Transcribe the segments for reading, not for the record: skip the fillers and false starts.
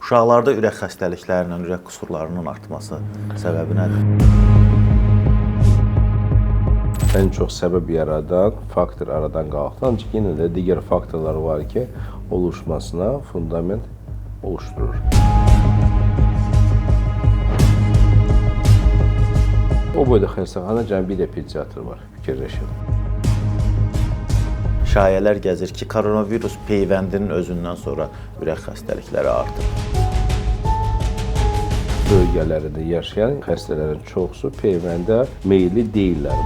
Uşaqlarda ürək xəstəliklərinin, ürək qüsurlarının artması səbəbi nədir? Ən çox səbəb yaradan faktor aradan qalxdı. Ancaq yenə də digər faktorlar var ki, oluşmasına fundament oluşturur. O boyda xəstəxana cəmi bir də pediatr var, fikirləşin. Şayələr gəzir ki, koronavirus peyvəndinin özündən sonra ürək xəstəlikləri artır. Bölgələrində yaşayan xəstələrin çoxusu peyvəndə meyilli deyillər.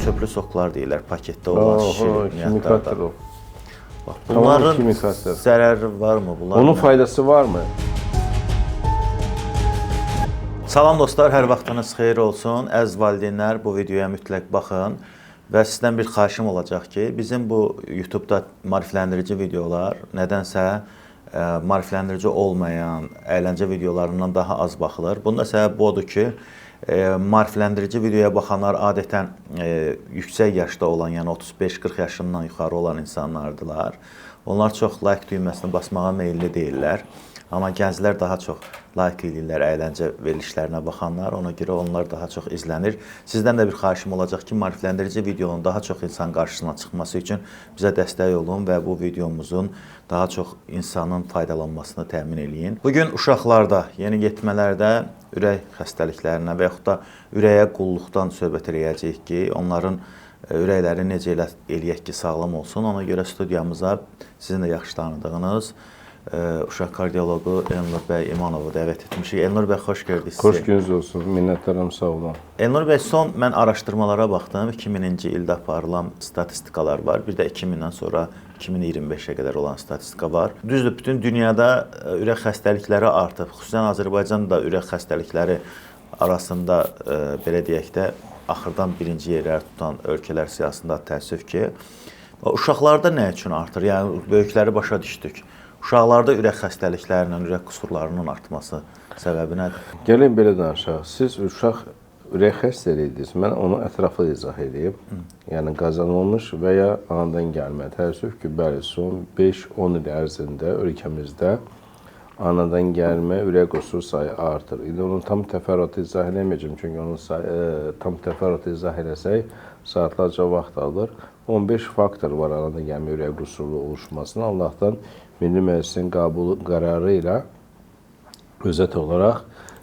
Çöplü soklar deyirlər, paketdə olan Kimikator o. Bunların zərəri varmı? Onun faydası varmı? Salam dostlar, hər vaxtınız xeyir olsun. Əziz valideynlər, bu videoya mütləq baxın. Və sizdən bir xahişim olacaq ki, bizim bu YouTube-da maarifləndirici videolar nədənsə maarifləndirici olmayan əyləncə videolarından daha az baxılır. Bunda səbəb odur ki, maarifləndirici videoya baxanlar adətən yüksək yaşda olan, yəni 35-40 yaşından yuxarı olan insanlardılar. Onlar çox like düyməsini basmağa meyilli deyirlər. Amma gənclər daha çox like edirlər əyləncə verilişlərinə baxanlar, ona görə onlar daha çox izlənir. Sizdən də bir xahişim olacaq ki, maarifləndirici videonun daha çox insan qarşısına çıxması üçün bizə dəstək olun və bu videomuzun daha çox insanın faydalanmasını təmin eləyin. Bugün uşaqlarda, yeniyetmələrdə ürək xəstəliklərinə və yaxud da ürəyə qulluqdan söhbət eləyəcəyik ki, onların ürəkləri necə eləyək ki, sağlam olsun. Ona görə studiyamıza sizin də yaxşı tanıdığınız uşaq kardioloqu Elnur bəy İmanovu dəvət etmişik. Elnur bəy, xoş gördük sizi. Xoş gününüz olsun, minnətdaram, sağ olun. Elnur bəy, son mən araşdırmalara baxdım. 2000-ci ildə aparılan statistikalar var. Bir də 2000-dən sonra 2025-ə qədər olan statistika var. Düzdür, bütün dünyada ürək xəstəlikləri artıb. Xüsusən Azərbaycanda ürək xəstəlikləri arasında, belə deyək də, axırdan birinci yerləri tutan ölkələr siyasında təəssüf ki, uşaqlarda nə üçün artır? Yəni, böyükləri başa düşdük. Uşaqlarda ürək xəstəliklərinin, ürək qüsurlarının artması səbəbi nədir? Gəlin belə danışaq. Siz uşaq ürək xəstəliyidir. Mən onu ətraflı izah edeyim. Yəni qazanılmış və ya anadan gəlmə. Təəssüf ki, bəli, son 5-10 il ərzində ölkəmizdə anadan gəlmə ürək qüsuru sayı artır. İndi onun tam təfərrüatı izah eləməyəcəm, çünki onun tam təfərrüatı izah eləsək saatlarca vaxt alır. 15 faktor var anadan gəlmə ürək qüsurlu oluşmasına. Allahdan Milli Məclisin qəbul qərarı ilə özət olaraq,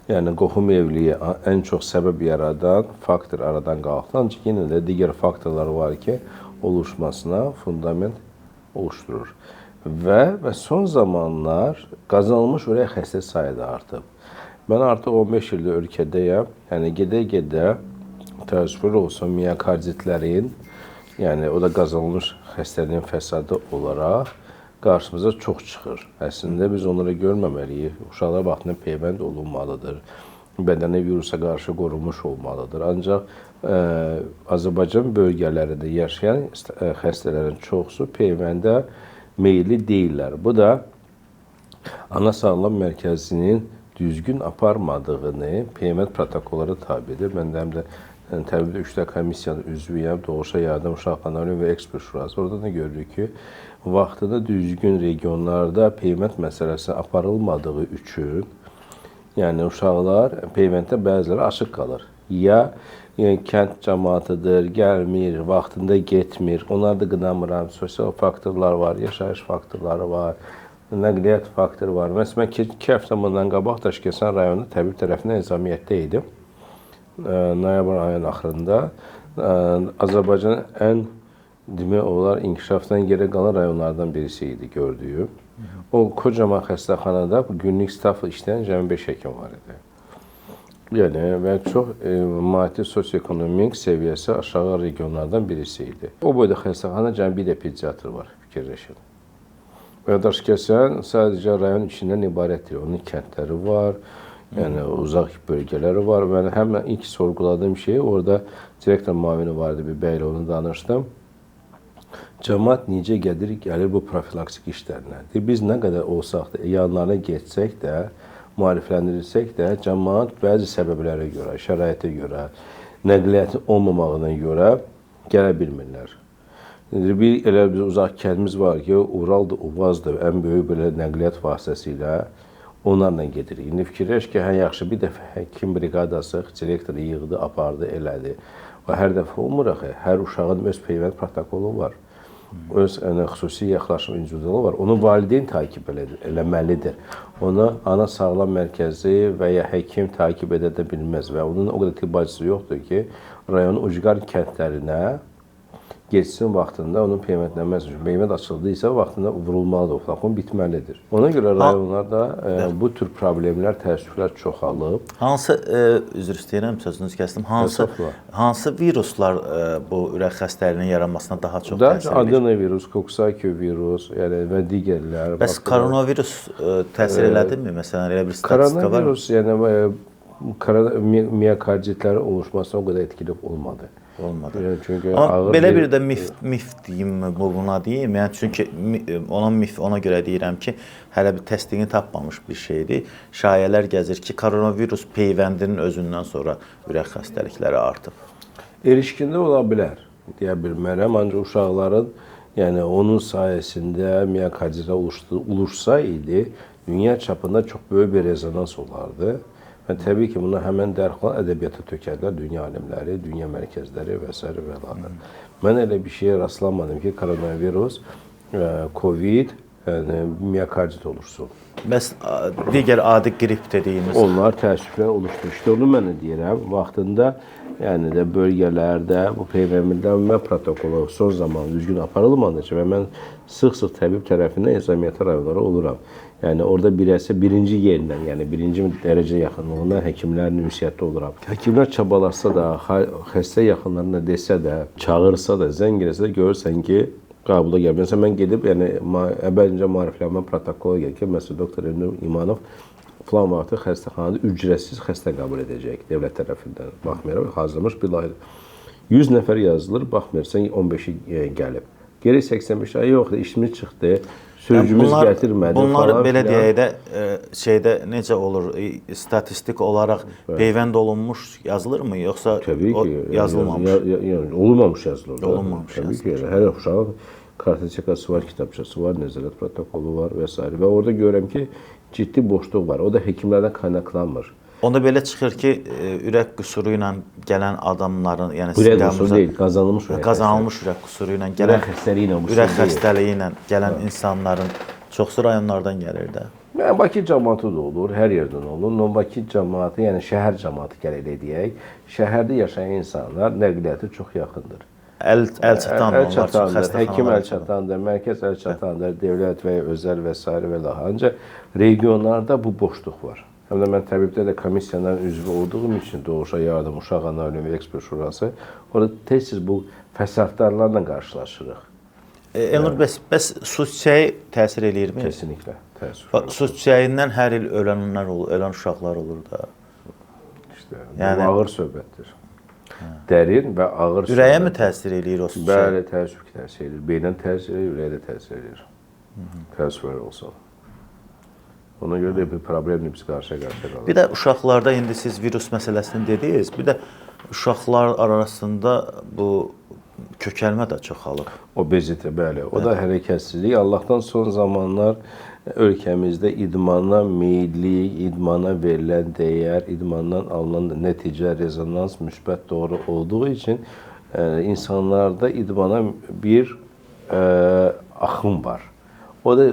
yəni qohum evliliyi ən çox səbəb yaradan faktor aradan qalxdı. Ancaq yenə də digər faktorlar var ki, oluşmasına fundament oluşturur. Və son zamanlar qazanılmış ürək xəstə sayı da artıb. Mən artıq 15 ildir ölkədəyəm. Yəni gedə-gedə təəssüflər olsun miyokarditlərin, yəni o da qazanılmış xəstəliyin fəsadı olaraq qarşımıza çox çıxır. Əslində biz onlara görməməliyik. Uşaqlar vaxtında peyvənd olunmalıdır. Bədəni virusa qarşı qorunmuş olmalıdır. Ancaq Azərbaycan bölgələrində yaşayan xəstələrin çoxusu peyvəndə meyilli deyillər. Bu da ana sağlam mərkəzinin düzgün aparmadığını peyvənd protokolları tabidir. Mən də həm də təbii üçdə komissiyanın üzvüyəm, Doğuşa Yardım Uşaq Analiz və Ekspert Şurası. Orada da görürük ki, vaxtında düzgün regionlarda peyvənd məsələsi aparılmadığı üçün, yəni uşaqlar peyvənddə bəziləri açıq qalır. Ya kənd cəmaətidir, gəlmir, vaxtında getmir, onları da qınamıram, sosial faktorlar var, yaşayış faktorları var, nəqliyyat faktoru var. Məsələn, 2 həftə bundan qabaq Daşkəsən rayonu təbib tərəfindən nizamiyyətdə idim. Noyabr ayının axırında Azərbaycanın ən demək olar inkişafdan geri qalan rayonlardan birisi idi gördüyüm. O kocaman xəstəxanada günlük staf işləyən cəmi 5 həkim var idi. Yəni və çox maddi sosioekonomik səviyyəsi aşağı regionlardan birisi idi. O boyda xəstəxana cəmi bir də pediatr var, fikirləşin. Və Daşkəsən sadəcə rayon içindən ibarətdir. Onun kəndləri var, yəni uzaq bölgələri var. Mən həmən ilk sorğuladığım şey, orada direktor müavini vardı, bir bəylə onu danışdım. Cəmaət necə gəlir bu profilaktik işlərlə? Biz nə qədər olsaq da, yanlarına getsək də, maarifləndirsək də, cəmaət bəzi səbəblərə görə, şəraitə görə, nəqliyyatı olmamağına görə gələ bilmirlər. Bir elə bir uzaq kəndimiz var ki, Uraldır, Uvazdır, ən böyük belə nəqliyyat vasitəsi ilə onlarla gedirik. İndi fikirləş ki, hə yaxşı bir dəfə həkim briqadası direktoru yığdı, apardı, elədi. Və hər dəfə olmur axı. Hər uşağın öz peyvənd protokolu var. Öz xüsusi yaxlaşım individualı var. Onu valideyn takib eləməlidir. Onu ana sağlam mərkəzi və ya həkim takib edə bilməz və onun o qədər tibb bacısı yoxdur ki, rayonun ucqar kəndlərinə geçsin vaxtında onun peyvəndlənməsi üçün. Peyvənd açıldıysa vaxtında vurulmalıdır, o flakon bitməlidir. Ona görə rayonlarda bu tür problemlər, təəssüflər çoxalıb. Hansı, üzr istəyirəm, sözünüzü kəsdim, hansı viruslar bu ürək xəstəliyinin yaranmasına daha çox təsir edir? Adenovirus, Coxsackie virus və digərlər. Bəs koronavirus təsir elədimi? Məsələn, elə bir statistika var mı? Koronavirus, miokarditlərin oluşmasına o qədər etkili olmadı. Olmadı. Çünki amma belə bir də mif deyim, buna deyim. Yəni çünki ona görə deyirəm ki, hələ bir təsdiqini tapmamış bir şeydir. Şayələr gəzir ki, koronavirus peyvəndinin özündən sonra ürək xəstəlikləri artıb. Erişkində ola bilər, deyə bilmərəm. Ancaq uşaqların, yəni onun sayəsində miokarditlər oluşsaydı, dünya çapında çox böyük bir rezonans olardı. Və təbii ki, buna həmən dərhal ədəbiyyata tökərlər dünya alimləri, dünya mərkəzləri və s. və l. Mən elə bir şeyə rastlanmadım ki, koronavirus, COVID, miokardit olursun. Bəs digər adi qrip dediyimiz? Onlar təəssüflər oluşdu. İşte onu mən də deyirəm, vaxtında yəni də bölgələrdə bu peyvəndlənmə protokolu son zamanı düzgün aparılmadığı üçün və mən sıx-sıx təbib tərəfindən əzəmiyyətə rayonlara oluram. Yəni orada birinci yerindən, yəni birinci dərəcə yaxınlığında həkimlərin ünsiyyətdə oluram. Həkimlər çabalarsa da, xəstə yaxınlarına desə də, çağırsa da, zəng eləsə də görürsən ki, qəbula gəlmir. Məsələn, mən gedib, yəni əvvəlcə maariflənmə protokolu gəlir ki, məsələn, doktor Elnur İmanov filan vaxtı xəstəxanada ücretsiz xəstə qəbul edəcək dövlət tərəfindən. Baxmayaraq, hazırlamış bir layihə. 100 nəfər yazılır, baxmayarsan 15-i gəlib. Geri 85 ay yoxdur, işimiz çıxdı. Sürücümüz gətirmədi. Bunlar belə deyək də şeydə necə olur? Statistik olaraq peyvənd olunmuş yazılırmı, yoxsa yazılmamış? Olunmamış yazılır. Olunmamış yazılır. Təbii ki, hər uşağın kartotekası var, kitabçası var, nəzarət protokolu var və s. Və orada görürəm ki, ciddi boşluq var. O da həkimlərdən qaynaqlanmır. Onda belə çıxır ki, ürək qüsuru ilə gələn adamların, yəni ürək qüsuru deyil, qazanılmış ürək qüsuru ilə gələn ürək xəstəliyi ilə gələn insanların çoxsu rayonlardan gəlir də. Bakı cəmaatı da olur, hər yerdən olur. Bakı cəmaatı, yəni şəhər cəmaatı gəlir deyək. Şəhərdə yaşayan insanlar nəqliyyatı çox yaxındır. Əl çatandır, həkim əl çatandır, mərkəz əl çatandır, dövlət və ya özəl və s. və daha. Ancaq regionlarda bu boşluq var. Həm də mən təbibdə də komissiyaların üzvü olduğum üçün Doğuşa Yardım, Uşaq Ana Ölümü Ekspert Şurası, orada tez-tez bu fəsadlarla qarşılaşırıq. Elnur, bəs su çiçəyi təsir eləyirmi? Kesinliklə, təəssüf. Su çiçəyindən hər il ölənlər olur, ölən uşaqlar olur da. İşte, bu ağır söhbətdir. Dərin və ağır söhbət. Ürəyə mi təsir eləyir o su çiçəyi? Bəli, təəssüf ki, təsir eləyir. Beynən təsir eləyir, ürəyə də təsir eləyir. Təəssüflər olsun. Ona görə də bir problemlə biz qarşı-qarşıya qalırıq. Bir də uşaqlarda, indi siz virus məsələsini dediniz, bir də uşaqlar arasında bu kökəlmə də çoxalır. Obezite, bəli. O da hərəkətsizlik. Allahdan son zamanlar ölkəmizdə idmana meyillik, idmana verilən dəyər, idmandan alınan nəticə, rezonans müsbət doğru olduğu üçün insanlarda idmana bir axım var. O da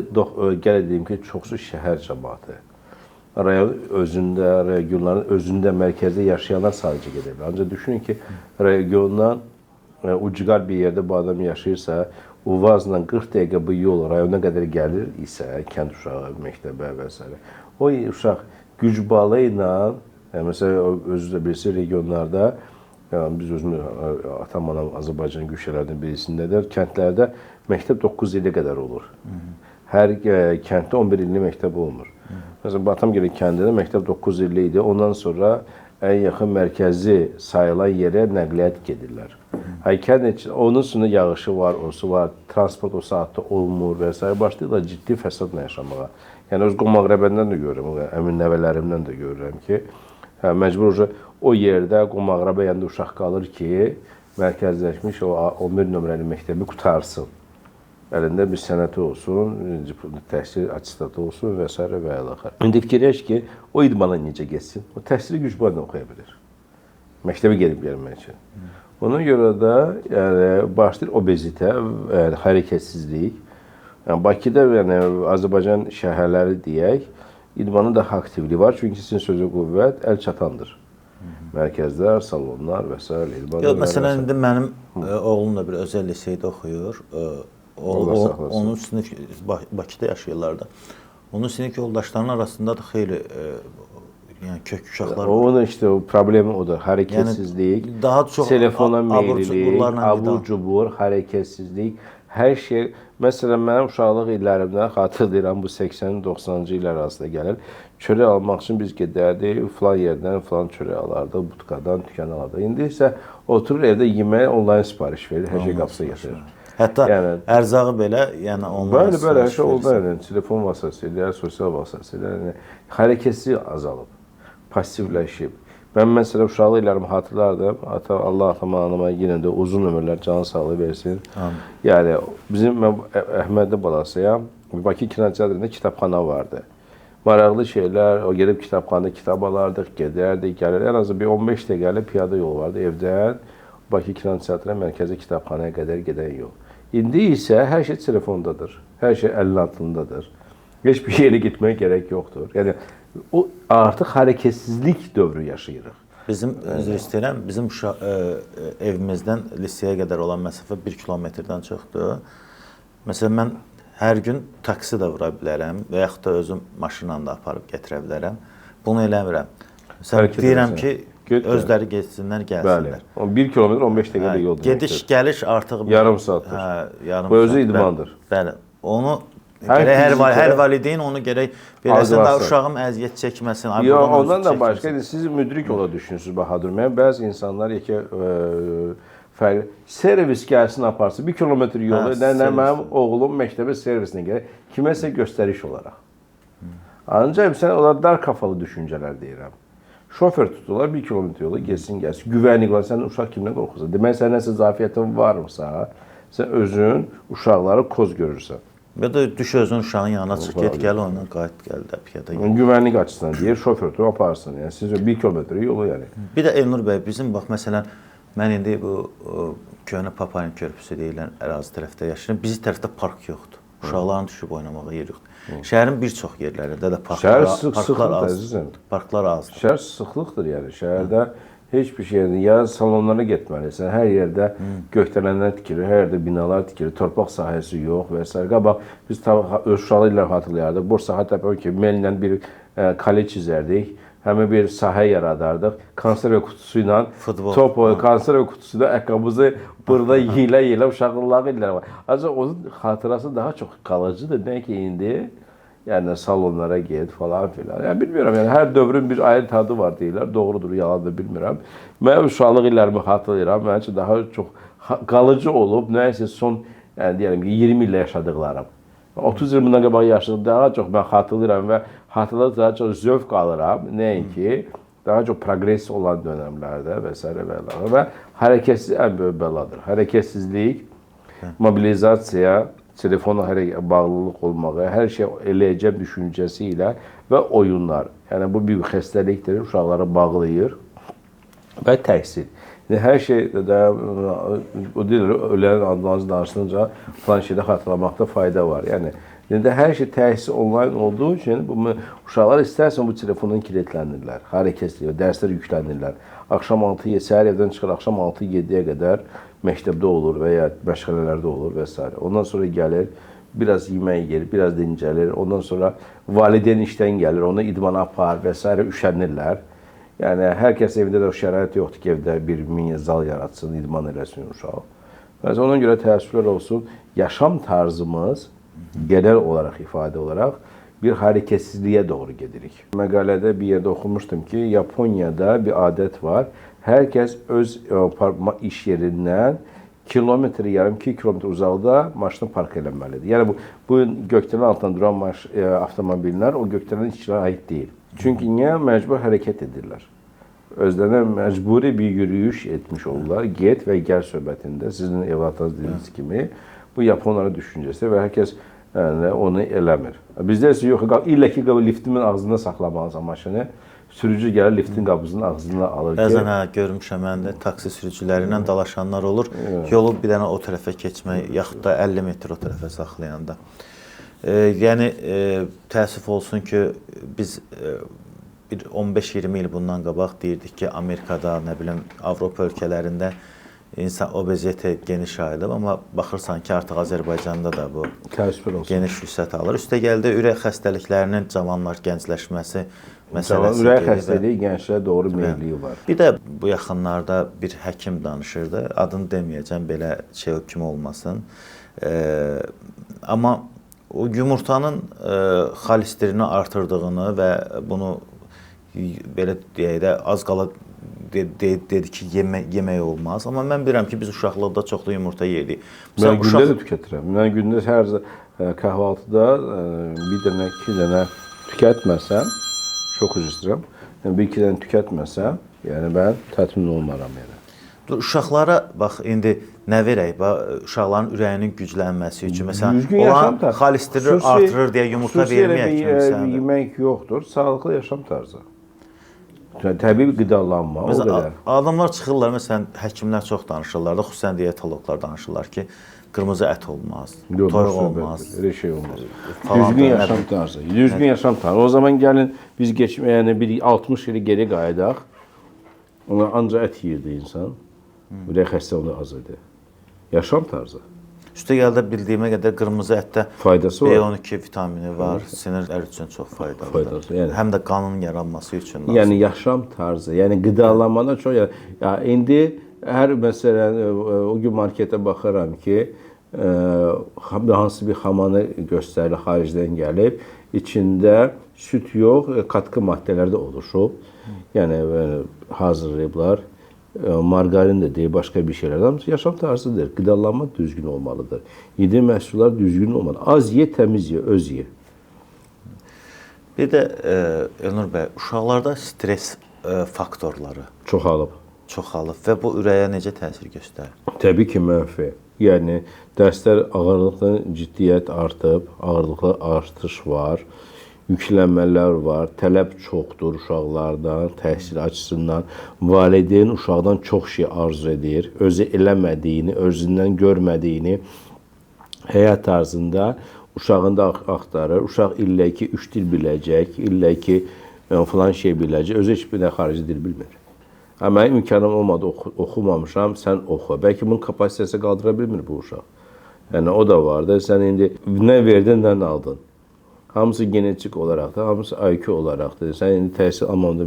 gələ deyim ki, çoxsu şəhər cəmaatı. Rayon özündə, regionların özündə, mərkəzdə yaşayanlar sadəcə gedir. Ancaq düşünün ki, regiondan ucqar bir yerdə bu adam yaşayırsa, Uvazla 40 dəqiqə bu yol rayona qədər gəlir isə, kənd uşağı, məktəbə və s. O uşaq güc balı ilə, məsələn, özü də birisi regionlarda, biz özümüz atam-anam Azərbaycan güşələrdən birisindədir, kəndlərdə məktəb 9 ilə qədər olur. Hər kənddə 11 illik məktəb olmur. Məsələn, Batamgil kəndində məktəb 9 illik idi. Ondan sonra ən yaxın mərkəzi sayılan yerə nəqliyyat gedirlər. Onun üstündə yağışı var, osu var, transport o saatda olmur və s. Başlayırlar ciddi fəsadla yaşamağa. Yəni, öz qomaqrəbəndən də görürəm, əmin nəvələrimdən də görürəm ki, məcbur o yerdə qomaqrəbə yanında uşaq qalır ki, mərkəzləşmiş o 11 nömrəli məktəbi qutarsın. Əlində bir sənəti olsun, təhsil attestatı olsun və s. və ilaxır. İndi fikirləş ki, o idmana necə getsin? O təhsili güclə oxuya bilir. Məktəbə gedib gəlmək üçün. Ona görə də yəni, başlayır obezitə, yəni, hərəkətsizlik. Yəni, Bakıda yəni, Azərbaycan şəhərləri deyək, idmanın daha aktivliyi var. Çünki sizin sözü qüvvət əl çatandır. Mərkəzlər, salonlar və s. Məsələn, indi mənim oğlum da bir özəl liseydə oxuyur. Onun sinif Bakıda yaşayırlar da. Onun sinif yoldaşlarının arasında da xeyli yəni kök uşaqlar var. Onun işte o problemi odur. Hərəkətsizlik, yəni, daha çox telefona meyillilik, abur-cubur, hərəkətsizlik, hər şey. Məsələn, mənim uşaqlıq illərimdən xatırlayıram, bu 80-90-cı illər arasında gəlir. Çörək almaq üçün biz gedərdik, filan yerdən filan çörək alardıq, butqadan, dükan alardıq. İndi isə oturur evdə yeməyə onlayn sipariş verir, hər şey qapısına getirir. Hətta yəni, ərzağı belə, yəni onlayn Bəli, hər şey oldu, yəni, telefon vasitəsilə, sosial vasitəsilə, yəni, hərəkətsizlik azalıb, passivləşib. Mən məsələn uşaqlıq illərimi xatırlardım. Allah atamı yenə də uzun ömürlər, canı sağlığı versin. Yəni bizim mən Əhmədli balasıyam. Bakı kinoteatrında kitabxana vardı. Maraqlı şeylər, o gedib kitabxanada kitab alardıq, gedərdik, gəlirdik. Ən azı bir 15 dəqiqəlik piyada yol vardı evdən. Bakı kinoteatrına, mərkəzi kitabxanaya qədər gedən yol. İndi isə hər şey telefondadır. Hər şey əlin altındadır. Heç bir yerə getməyə gərək yoxdur. Yəni o artıq hərəkətsizlik dövrü yaşayırıq. Bizim üzr istəyirəm, bizim evimizdən liseyə qədər olan məsafə 1 kilometrdən çoxdur. Məsələn, mən hər gün taksi də vura bilərəm və yaxud da özüm maşınla da aparıb gətirə bilərəm. Bunu eləmirəm. Məsələn, deyirəm ki, özləri getsinlər, gəlsinlər. Bəli, 1 kilometr 15 dəqiqə yoldur. Gediş, gəliş artıq yarım saatdır. Bu özü idmandır. Bəli, onu hər valideyn onu gərək beləsin də uşağım əziyyət çəkməsin. Yox, ondan da başqa, siz müdrik ola düşünürsünüz Bahadur. Mən bəzi insanlar servis gəlsin aparsın, 1 kilometr yolu, mənim oğlum məktəbə servisinə gəlir, kiməsə göstəriş olaraq. Ancaq sən onlar dar kafalı düşüncələr deyirəm. Şofer tuturlar, 1 kilometr yolu geçsin, gəlsin, güvənlik var, sən uşaq kimdən qorxursan? Demək, sən nəsə zafiyyətin varmısa, sən özün uşaqları koz görürsən. Və də düş özün uşağın yanına çıx, get, gəl onunla qayıt, gəl də piyada gəl. Güvənlik açısından deyir, şofer tutur, aparsın. Yəni, siz 1 kilometr yolu yəni. Bir də Elnur bəy, bizim bax, məsələn, mən indi bu Köhnə Papayan körpüsü deyilən ərazi tərəfdə yaşayıram. Bizi tərəfdə park yoxdur. Uşaqların düşüb oynamağa yer yoxdur. Şəhərin bir çox yerlərində də parklar azdır. Şəhər sıxlıqdır yəni. Şəhərdə heç bir şeydir. Ya salonlara getməlisən, hər yerdə gökdələnlər tikilir, hər yerdə binalar tikilir, torpaq sahəsi yox və s. Qabaq biz öz uşaqlıq illər xatırlayardıq. Borsa Xatəpə ki, mellə bir kale çizərdik, həmin bir sahə yaradardıq. Konserve kutusu ilə top, konserve kutusu ilə əqqabımızı burada yilə-yilə uşaqlıq illər var. Ancaq onun xatırası daha çox qalıcıdır. Nə ki, indi yəni salonlara get falan filan. Yəni bilmirəm, yəni hər dövrün bir ayrı tadı var deyirlər. Doğrudur, yalandır bilmirəm. Mən uşaqlıq illərimi xatırlayıram. Mənim üçün daha çox qalıcı olub, nəyisə son, yəni deyirəm ki, 20 illə yaşadıqlarım. 30 il bundan qabaq yaşadım, daha çox mən xatırlayıram və xatırlayıb daha çox zövq alıram. Nəinki, daha çox progres olan dönəmlərdə və s. və hərəkətsiz ən böyük bəladır. Hərəkətsizlik, mobilizasiya, telefona bağlılıq olmağı, hər şey eləyəcəm düşüncəsi ilə və oyunlar. Yəni, bu bir xəstəlikdir, uşaqları bağlayır və təhsil. Hər şey də, o deyirlər, ölən adlarınızı danışdığınca falan şeydə xatırlamaqda fayda var. Yəni, hər şey təhsil onlayn olduğu üçün uşaqlar istərsən bu telefondan kilitlənirlər, hərəkətsizlik, dərslər yüklənirlər. Axşam 6-yə, səhər evdən çıxır, axşam 6-7-yə qədər məktəbdə olur və ya məşğələlərdə olur və s. Ondan sonra gəlir, biraz yemək yer, biraz dincəlir. Ondan sonra valideyn işdən gəlir, onu idmana apar və s. üşənirlər. Yəni, hər kəs evdə də şərait yoxdur ki, evdə bir mini zal yaratsın, idman eləsin uşaq. Və ona görə təəssüflər olsun, yaşam tarzımız genel olaraq, ifadə olaraq bir hərəkətsizliyə doğru gedirik. Məqalədə bir yerdə oxumuşdum ki, Yaponiyada bir adət var. Hər kəs öz iş yerindən kilometr, yarım 2 kilometr uzaqda maşını park eləməlidir. Yəni, bu gökdelen altından duran avtomobillər o gökdelenin işçilərə aid deyil. Çünki niyə? Məcbur hərəkət edirlər. özlərinə məcburi bir yürüyüş etmiş olurlar. Get və gəl söhbətində sizin evladınız dediyiniz kimi bu Yaponların düşüncəsi və hər kəs yəni, onu eləmir. Bizdə isə yox, illə ki liftimin ağzında saxlamalısan maşını. Sürücü gəlir liftin qapısının ağzından alır. Bəzən görmüşəm mən də taksi sürücüləri ilə dalaşanlar olur. Yolu bir dənə o tərəfə keçmək, yaxud da 50 metr o tərəfə saxlayanda. Yəni təəssüf olsun ki, biz bir 15-20 il bundan qabaq deyirdik ki, Amerikada, nə bilim, Avropa ölkələrində insan obezite geniş yayılıb, amma baxırsan ki, artıq Azərbaycanda da bu geniş vüsət alır. Üstə gəldi ürək xəstəliklərinin cavanlar gəncləşməsi məsələsi. Ürək xəstəliyi gənclərə doğru meyilliyi var. Bir də bu yaxınlarda bir həkim danışırdı. Adını deməyəcəm, belə şey kimi olmasın. Amma o yumurtanın xolesterini artırdığını və bunu belə deyək də az qala dedi ki, yemək olmaz. Amma mən bilirəm ki, biz uşaqlıqda çoxlu yumurta yedik. Mən gündə də tükətirəm. Mən gündə hər kahvaltıda bir dənə, iki dənə tükətməsəm, çox üzr istəyirəm, bir-iki dənə tükətməsəm, yəni mən təmin olmaram yəni. Uşaqlara, bax, indi nə verək? Uşaqların ürəyinin güclənməsi üçün, məsələn, olan xolesteri artırır deyə yumurta verməyək ki, xüsusi yemək yoxdur, sağlıqlı yaşam tarzı. Təbii qidalanma, o qədər. Adamlar çıxırlar, məsələn, həkimlər çox danışırlar da, xüsusən diyetologlar danışırlar ki, qırmızı ət olmaz, toyuq olmaz. Elə şey olmaz. Düzgün yaşam tarzı. Düzgün yaşam tarzı. O zaman gəlin biz yəni bir 60 ili geri qayıdaq. Ona ancaq ət yeyirdi insan. Ürək xəstəliyini az idi. Yaşam tarzı. Üstə gəldə bildiyimə qədər qırmızı ətdə faydası var. B12 vitamini var, sinirlər üçün çox faydalıdır. Yəni, həm də qanın yaranması üçün lazım. Yəni yaşam tarzı, yəni qidalanmada çox indi hər məsələn o gün marketə baxıram ki, hansı bir xamanı göstərir, xaricdən gəlib, içində süd yox, katkı maddələr də oluşub. Yəni hazırlayıblar. Margarin də deyil, başqa bir şeylər. Yaşam tarzıdır. Qidalanma düzgün olmalıdır. Yedi məhsullar düzgün olmalı. Az ye, təmiz ye, öz ye. Bir də Elnur bəy, uşaqlarda stres faktorları çoxalıb və bu ürəyə necə təsir göstərir? Təbii ki, mənfi. Yəni dərslər ağırlıqda ciddiyyət artıb, ağırlıqda artış var. Yüklənmələr var, tələb çoxdur uşaqlardan, təhsil açısından. Valideyn uşaqdan çox şey arzu edir, özü eləmədiyini, özündən görmədiyini həyat tarzında uşağında axtarır. Uşaq illə ki 3 dil biləcək, illə ki falan şey biləcək, özü heç bir xarici dil bilmir. Mənim imkanım olmadı, oxumamışam, sən oxu. Bəlkə bunun kapasitəsi qaldıra bilmir bu uşaq. Yəni o da var da, sən indi nə verdin, nə aldın. Hamısı genetik olaraq da, hamısı IQ olaraq da. Sən indi təhsil almanda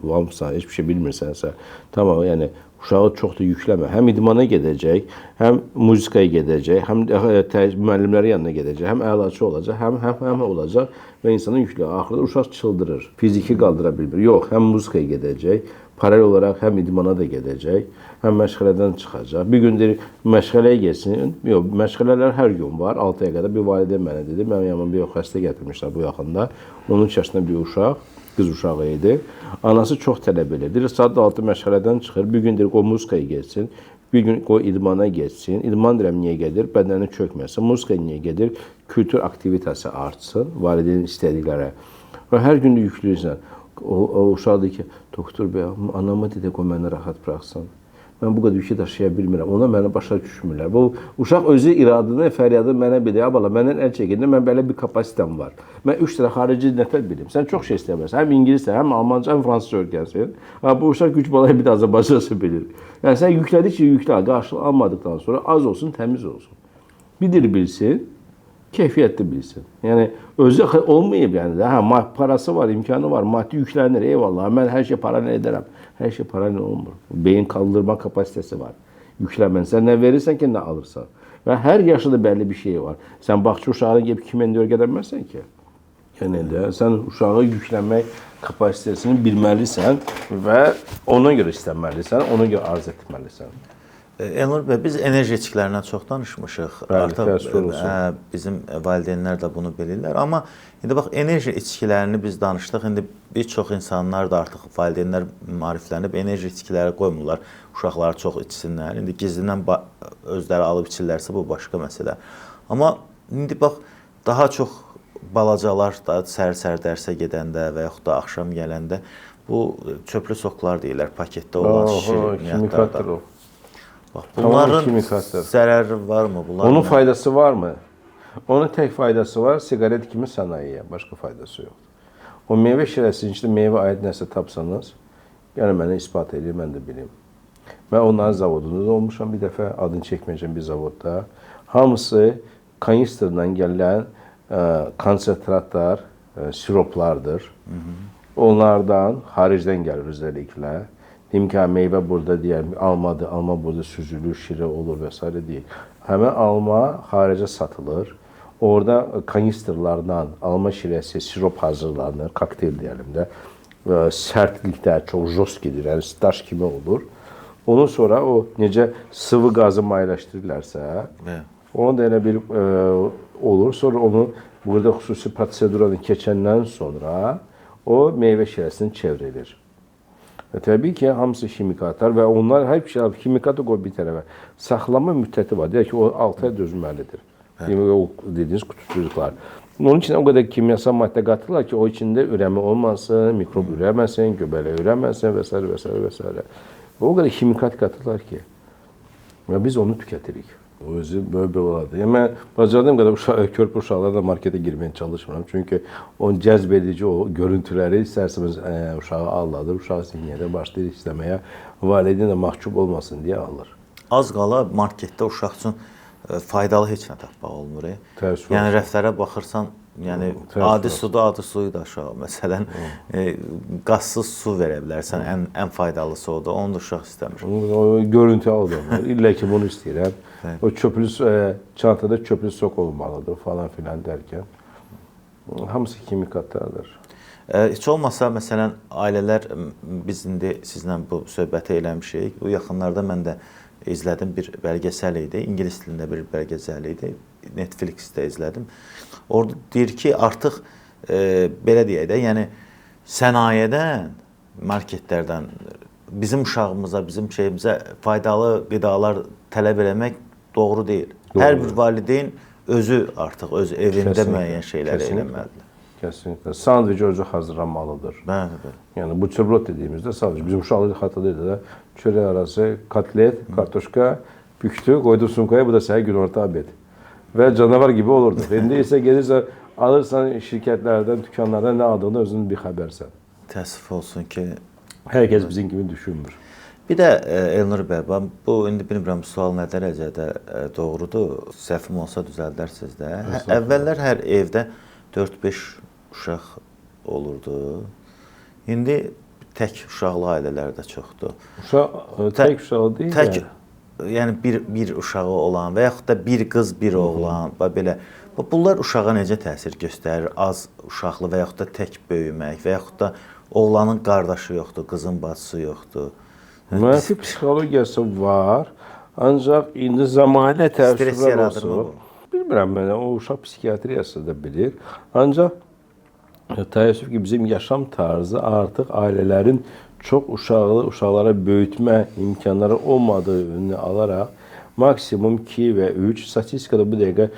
hamısan, heç bir şey bilmirsənsə, tamam, yəni uşağı çox da yükləmə. Həm idmana gedəcək, həm muzikaya gedəcək, həm müəllimlərin yanına gedəcək, həm əlaçı olacaq, həm olacaq və insanın yüklə. Axırda uşaq çıldırır, fiziki qaldıra bilmir. Yox, həm muzikaya gedəcək, paralel olaraq həm idmana da gedəcək, həm məşğələdən çıxacaq. Bir gün deyir, məşğələyə getsin. Yox, məşğələlər hər gün var. 6-ya qədər bir valideyn mənə dedi. Mənim yanıma bir xəstə gətirmişlər bu yaxında. 13 yaşında bir uşaq, qız uşağı idi. Anası çox tələb edir. Saat 6 məşğələdən çıxır. Bir gün deyir, o muzikaya getsin. Bir gün o idmana getsin. İdman deyirəm, niyə gedir? Bədəni çökməsin. Muzikaya niyə gedir? Kültür aktivitəsi artsın. Valideynin istədikləri. Və hər gün də yükləyirsən. O uşaq deyir ki, doktor bəy, anama dedik o məni rahat bıraxsın. Mən bu qədər yükü daşıya bilmirəm. Ona mənə başa düşmürlər. Bu uşaq özü iradını, fəryadını mənə bilir. Abala, məndən əl çəkində mən belə bir kapasitem var. Mən 3 dənə xarici nətər bilim. Sən çox şey istəmirsən. Həm ingiliscə, həm almanca, həm fransızca öyrənsən. Bu uşaq güc balaya bir də Azərbaycanca bilir. Yəni sən yüklədikcə yüklə, qarşılıq almadıqdan sonra az olsun, təmiz olsun. Bir dil bilsin, keyfiyyətli bilsin. Yəni özü olmayıb yəni də. Hə, parası var, imkanı var, maddi yüklənir. Eyvallah, mən hər şey paralel edərəm. Hər şey paralel olmur. Beyin kaldırma kapasitesi var. Yüklənmən. Sən nə verirsən ki, nə alırsan. Və hər yaşında bəlli bir şey var. Sən bağça uşağına gəlib 2000 dörd edəməzsən ki. Yəni də sən uşağı yüklənmək kapasitesini bilməlisən və ona görə istəməlisən, ona görə arz etməlisən. Elnur bəy, biz enerji içkilərindən çox danışmışıq. Bəli, təəssüf olsun. Bizim valideynlər də bunu bilirlər. Amma indi bax, enerji içkilərini biz danışdıq. İndi bir çox insanlar da artıq valideynlər maariflənib enerji içkiləri qoymurlar. Uşaqları çox içsinlər. İndi gizlindən özləri alıb içirlərsə bu başqa məsələ. Amma indi bax, daha çox balacalar da səhər-səhər dərsə gedəndə və yaxud da axşam gələndə bu çöplü soklar deyirlər, paketdə olan şirniyyatlardan. Bunların zərəri varmı? Onun faydası varmı? Onun tək faydası var, siqaret kimi sənayeyə, başqa faydası yoxdur. O meyvə şirəsinin içində meyvə aid nəsə tapsanız, yəni mənə ispat edir, mən də bilim. Mən onların zavodunda da olmuşam bir dəfə, adını çəkməyəcəm bir zavodda. Hamısı kanisterdən gələn konsentratlar, siroplardır. Onlardan, xaricdən gəlir özelliklə. Deyim ki, meyvə burada deyək, almadır, alma burada süzülür, şirə olur və s. deyil. Həmən alma xaricə satılır. Orada kanisterlardan alma şirəsi, sirop hazırlanır, kokteyl deyəlim də. Sərtlikdə çox jostkidir, yəni daş kimi olur. Ondan sonra o necə sıvı qazı mayeləşdirirlərsə, onu da elə bir olur. Sonra onu burada xüsusi proseduradan keçəndən sonra o meyvə şirəsini çevrilir. Və təbii ki, hamısı kimikatlar və onlar hər bir şey, kimikatı qoy bir tərəfə. Saxlama müddəti var. Deyək ki, o 6 ay dözülməlidir. O dediyiniz qutucuklar. Onun için o qədər kimyasal maddə qatırlar ki, o içində ürəmə olmasın, mikrob ürəməsin, göbələk ürəməsin və s. və s. və s. O qədər kimikat qatırlar ki, və biz onu tükətirik. O özü böyle olardı. Yəni mən bacardığım qədər körpə uşaqlarla markete girməyə çalışmıram. Çünki o cəzb edici o görüntüləri istərseniz uşağı ağladır, uşaq zihniyyətə başlayır istəməyə. Valideyn də mahcup olmasın deyə alır. Az qala marketdə uşaq üçün faydalı heç nə tapmaq olmur. Yəni rəflərə baxırsan, yəni adi suda adi suyu da aşağı. Məsələn, qazsız su verə bilərsən, ən faydalısı odur. Onu da uşaq istəmir. O görüntü alır. İlla ki bunu istəyirəm. O çöplü çantada çöplü sok olmalıdır falan filan derken hamısı kimikatlardır. Heç olmasa məsələn ailələr biz indi sizlə bu söhbəti eləmişik. Bu yaxınlarda mən də izlədim bir belgesel idi. İngilis dilində bir belgesel idi. Netflixdə izlədim. Orada deyir ki artıq belə deyək də, yəni sənayədən, marketlərdən bizim uşağımıza, bizim şeyimizə faydalı qidalar tələb eləmək doğru deyil. Hər bir valideyn özü artıq öz evində müəyyən şeylər eləməlidir. Kesinlikle. Sandviç özü hazırlanmalıdır. Bəli. Yəni bu çöbrot dediğimizde sandviç. Bizim uşaqlığı xatırlayırdı da çörək arası kotlet, kartoşka, büktü, koydu sunkaya, bu da səhər günorta abed. Və canavar gibi olurdu. İndi isə gelirsə alırsan şirkətlərdən, dükkanlardan nə aldığını özün bir xəbərsən. Təəssüf olsun ki herkes bizim gibi düşünmür. Bir də Elnur bəy, bu indi bilmirəm sual nə dərəcədə doğrudur. Səhvim olsa düzəldərsiniz də. Əvvəllər hər evdə 4-5 uşaq olurdu. İndi tək uşaqlı ailələr də çoxdur. Tək uşaqlı deyil. Tək, yəni bir uşağı olan və yaxud da bir qız, bir oğlan, belə. Bunlar uşağa necə təsir göstərir? Az uşaqlı və yaxud da tək böyümək və yaxud da oğlanın qardaşı yoxdur, qızın bacısı yoxdur. Mənfi psixologiyası var, ancaq indi zamanə təəssüflər olsun. Bilmirəm mən, o uşaq psixiatriyası da bilir. Ancaq təəssüf ki, bizim yaşam tarzı artıq ailələrin çox uşaqlara böyütmə imkanları olmadığı önünü alaraq maksimum 2 və 3, statistikada bu dəqiqə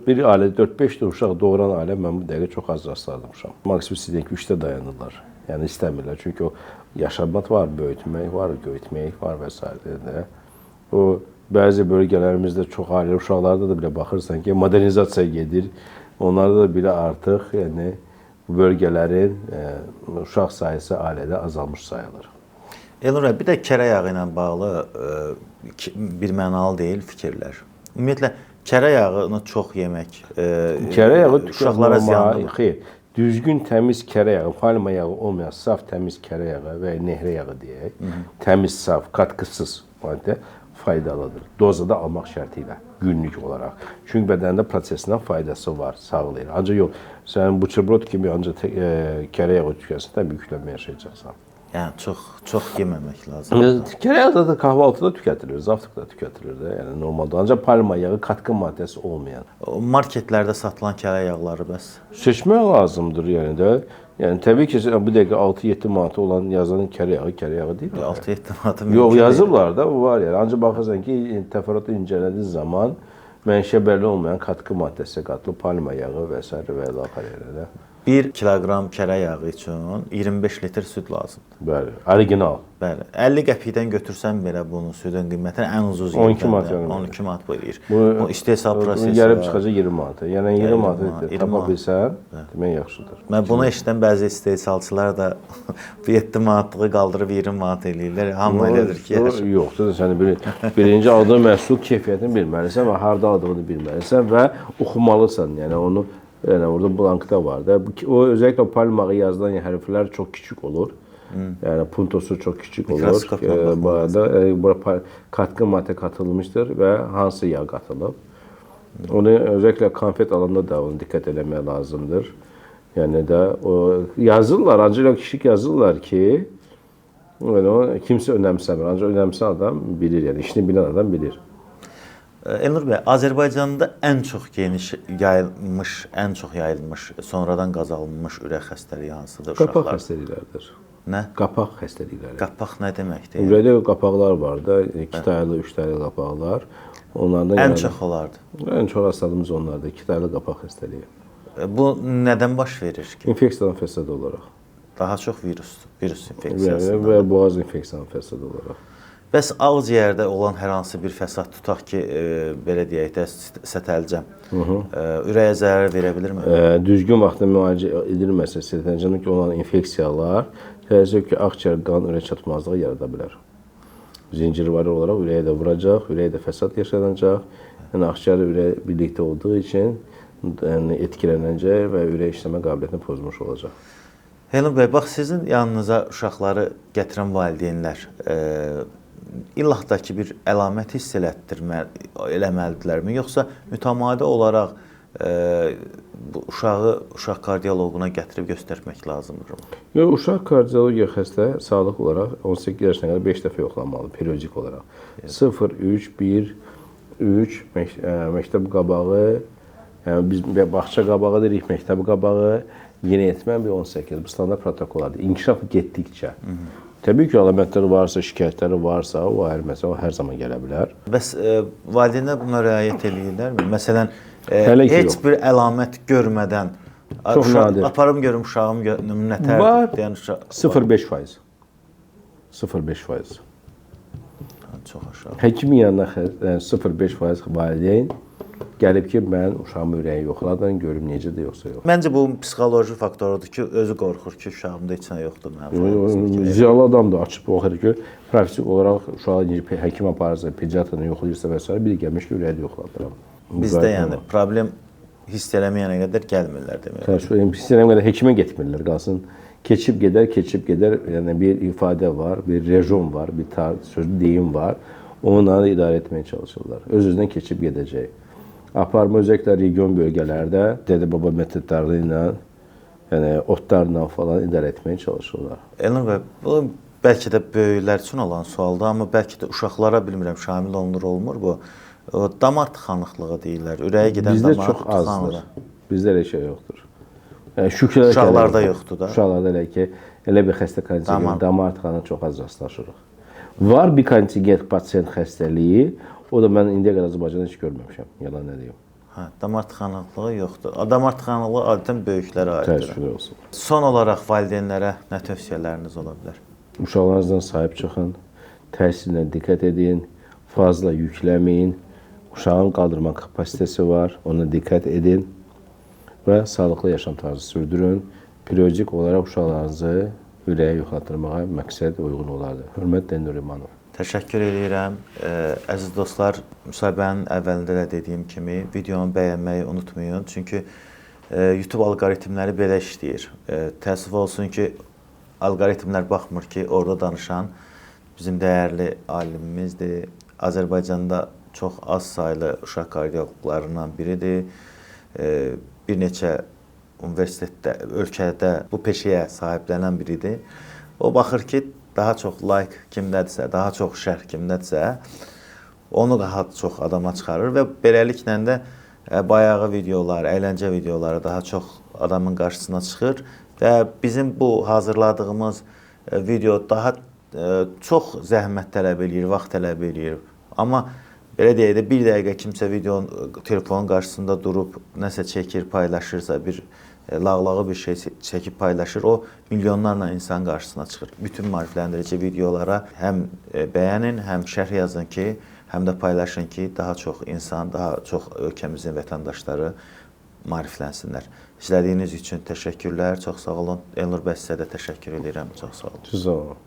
bir ailədə 4-5 uşaq doğuran ailə mən bu dəqiqə çox az rastlamışam. Maksimum sizdən 3-də dayanırlar. Yəni istəmirlər. Çünki o yaşamaq var, böyütmək var, böyütmək var və s. O bəzi bölgələrimizdə çox ailə uşaqlarda da belə baxırsan ki, modernizasiya gedir. Onlarda da belə artıq, yəni bu bölgələrin uşaq sayısı ailədə azalmış sayılır. Elnur bəy, bir də kərə yağı ilə bağlı bir mənalı deyil fikirlər. Ümumiyyətlə, kərə yağını çox yemək kərə yağı uşaqlara ziyanlıdır. Xeyr, düzgün təmiz kərə yağı, palma yağı olmayan saf təmiz kərə yağı və nehrə yağı deyək, təmiz, saf, katkısız maddə faydalıdır. Dozada almaq şərti ilə, günlük olaraq. Çünki bədəndə prosesindən faydası var, sağlayır. Ancaq yox, sən bu çöbrot kimi ancaq kərə yağı tükəsin, təbii yüklənmə yaşayacaqsan. Yəni çox yeməmək lazımdır. Kərə yağı da kahvaltıda tükətilir, zavtıqda tükətilir də. Yəni normalda ancaq palma yağı katkı maddəsi olmayan. O marketlərdə satılan kərə yağları bəs. Seçmək lazımdır yəni də. Yəni təbii ki, bu dəqiqə 6-7 manat olan yazan kərə yağı deyil. 6-7 manat mümkün. Yox, yazıblar da, bu var yəni. Ancaq baxırsan ki, təfərrüatla incələdiyin zaman mənşə bəlli olmayan katkı maddəsi qatılıb palma yağı və s. və ilaxır yerlərdə. 1 kiloqram kərə yağı üçün 25 litr süd lazımdır. Bəli, orijinal. Bəli. 50 qəpikdən götürsən belə bunun südün qiymətini ən ucuz 12 manat yəni. 12 manat bu eləyir. Bu istehsal prosesi gəlib çıxacaq 20 manata. Yəni 20 manat tapa bilsən, demək yaxşıdır. Mən bunu eşidən bəzi istehsalçılar da bu 7 manatlığı qaldırıb 20 manat eləyirlər. Hamı elədir ki, yoxdur. Sən birinci aldığın məhsul keyfiyyətini bilməlisən və harda aldığını bilməlisən və oxumalısan. Yəni onu orada blankda var da. O özəlliklə palmağı yazılan hərflər çox kiçik olur. Yəni puntosu çox kiçik olur. Bu arada katkı maddə qatılmışdır və hansı yağ qatılıb. Onu özəlliklə konfet alanda da ona diqqət eləmək lazımdır. Yəni də o yazırlar, ancaq kiçik yazırlar ki, kimsə önəmsəmir. Ancaq önəmsən adam bilir, yəni işini bilən adam bilir. Elnur bəy, Azərbaycanda ən çox geniş yayılmış, sonradan qazanılmış ürək xəstəliyi hansıdır uşaqlar? Qapaq xəstəlikləridir. Nə? Qapaq xəstəlikləri. Qapaq nə deməkdir? Ürəkdə qapaqlar var da, 2 taylı, 3 taylı qapaqlar. Onlardan ən çox olardı. Ən çox hastalığımız onlardır, 2 taylı qapaq xəstəliyi. Bu nədən baş verir ki? İnfeksiyadan fəsad olaraq. Daha çox virus infeksiyasından. Və boğaz infeksiyadan fəsad olaraq. Bəs ağciyərdə olan hər hansı bir fəsad tutaq ki, belə deyək də, sətəlcəm, ürəyə zərər verə bilirmi? Düzgün vaxtda müalicə edilməsə, sətəlcəmdə olan infeksiyalar təəssüf ki, ağciyər qan ürək çatmazlığı yarada bilər. Zincirvari olaraq ürəyə də vuracaq, ürəyə də fəsad yaşanacaq. Yəni ağciyər ürək birlikdə olduğu üçün etkilənəcək və ürək işləmə qabiliyyətini pozmuş olacaq. Elnur bəy, bax sizin yanınıza uşaqları gətirən valideynlər illah da ki, bir əlamət hiss eləməlidirlərmi? Yoxsa mütəmadi olaraq uşaq kardioloquna gətirib göstərmək lazımdır? Yox, uşaq kardiologiya xəstə sağlıq olaraq 18 yaşına qədər 5 dəfə yoxlanmalıdır, periodik olaraq. 0, 3, 1, 3, məktəb qabağı, yəni biz bağça qabağı deyirik, məktəb qabağı, yeniyetmə bir 18. Bu standart protokollardır. İnkişaf getdikcə. Təbii ki, əlamətləri varsa, şikayətləri varsa, o hər zaman gələ bilər. Bəs valideynlər buna riayət edirlərmi? Məsələn, heç bir əlamət görmədən aparım görüm uşağım nətərdir? Var, 0,5%. 0,5%. Çox aşağı. Həkimin yanına 0,5% valideyn gəlib ki, mən uşağımın ürəyi yoxladım, görüm necədir yoxsa yox. Məncə bu psixoloji faktorudur ki, özü qorxur ki, uşağımda heç nə yoxdur. Ziyalı adam da açıb baxır ki, professional olaraq uşağı həkim aparırsa, pediatrını yoxlayırsa və s. bir gəlmiş ki, ürəyi yoxladıram. Bizdə yəni problem hiss eləməyənə qədər gəlmirlər demək. Hiss eləməyənə qədər həkimə getmirlər, qalsın. Keçib gedər, yəni bir ifadə var, bir rejon var, bir sözlü deyim var. Onları idarə etməyə çalışırlar. Öz-özündən keçib gedəcək. Aparma özəlliklə region bölgələrdə dədə-baba metodları ilə, yəni otlarla falan idarə etməyə çalışırlar. Elnur bəy, bu bəlkə də böyüklər üçün olan sualdır, amma bəlkə də uşaqlara bilmirəm şamil olunur-olmur bu. Damar tıxanıqlığı deyirlər, ürəyə gedən damar tıxanıqlığı. Bizdə çox azdır. Bizdə elə şey yoxdur. Yəni uşaqlarda yoxdur da. Uşaqlarda elə ki, elə bir xəstə kontingent damar tıxanıqlığı çox az rastlaşırıq. Var bir kontingent pasiyent xəstəliyi, o da mən indiyə qədər Azərbaycanda heç görməmişəm, yalan nə deyim. Damar tıxanıqlığı yoxdur. Damar tıxanıqlığı adətən böyüklərə aiddir. Təəssüf olsun. Son olaraq valideynlərə nə tövsiyələriniz ola bilər? Uşaqlarınızdan sahib çıxın, təhsilinə diqqət edin, fazla yükləməyin. Uşağın qaldırma kapasitesi var, ona diqqət edin və sağlıqlı yaşam tarzı sürdürün. Periodik olaraq uşaqlarınızı ürəyə yoxlatdırmağa məqsəd uyğun olardı. Hörmətlə Elnur İmanov. Təşəkkür edirəm. Əziz dostlar, müsahibənin əvvəlində də dediyim kimi videonu bəyənməyi unutmayın. Çünki YouTube alqoritmləri belə işləyir. Təəssüf olsun ki, alqoritmlər baxmır ki, orada danışan bizim dəyərli alimimizdir. Azərbaycanda çox az saylı uşaq kardioloqlarından biridir. Bir neçə universitetdə, ölkədə bu peşəyə sahiblənən biridir. O baxır ki, daha çox like kimdədirsə, daha çox şərh kimdədirsə, onu daha çox adama çıxarır və beləliklə də bayağı videolar, əyləncə videoları daha çox adamın qarşısına çıxır və bizim bu hazırladığımız video daha çox zəhmət tələb eləyir, vaxt tələb eləyir. Amma belə deyək də, bir dəqiqə kimsə telefonun qarşısında durub nəsə çəkir, paylaşırsa, bir lağlağı bir şey çəkib paylaşır, o milyonlarla insan qarşısına çıxır. Bütün maarifləndirici videolara həm bəyənin, həm şərh yazın ki, həm də paylaşın ki, daha çox insan, daha çox ölkəmizin vətəndaşları maariflənsinlər. İzlədiyiniz üçün təşəkkürlər, çox sağ olun. Elnur bəy, sizə də təşəkkür edirəm, çox sağ olun. Siz olun.